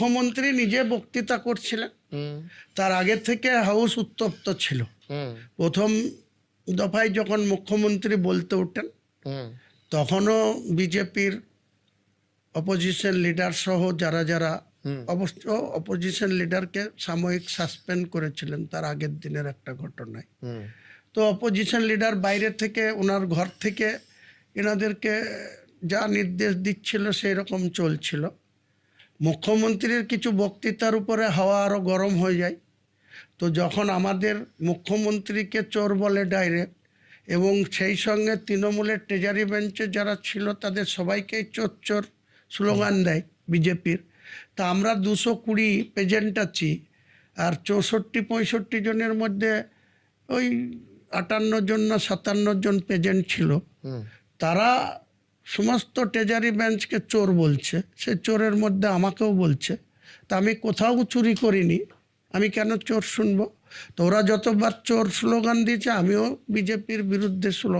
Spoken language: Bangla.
মুখ্যমন্ত্রী নিজে বক্তৃতা করছিলেন, তার আগে থেকে হাউস উত্তপ্ত ছিল। প্রথম দফায় যখন মুখ্যমন্ত্রী বলতে ওঠেন তখনও বিজেপির অপোজিশন লিডার সহ যারা যারা অবশ্য অপোজিশন লিডারকে সাময়িক সাসপেন্ড করেছিলেন তার আগের দিনের একটা ঘটনায়। তো অপোজিশন লিডার বাইরে থেকে ওনার ঘর থেকে এনাদেরকে যা নির্দেশ দিচ্ছিল সেই রকম চলছিল। মুখ্যমন্ত্রীর কিছু বক্তৃতার উপরে হাওয়া আরও গরম হয়ে যায়। তো যখন আমাদের মুখ্যমন্ত্রীকে চোর বলে ডাইরেক্ট, এবং সেই সঙ্গে তৃণমূলের ট্রেজারি বেঞ্চে যারা ছিল তাদের সবাইকেই চোর চোর স্লোগান দেয় বিজেপির, তা আমরা 220 পেজেন্ট আছি, আর 64-65 জনের মধ্যে ওই 58 জন না 57 জন পেজেন্ট ছিল। তারা সমস্ত ট্রেজারি বেঞ্চকে চোর বলছে, সে চোরের মধ্যে আমাকেও বলছে। তা আমি কোথাও চুরি করিনি, আমি কেন চোর শুনবো? তো ওরা যতবার চোর স্লোগান দিয়েছে আমিও বিজেপির বিরুদ্ধে স্লোগান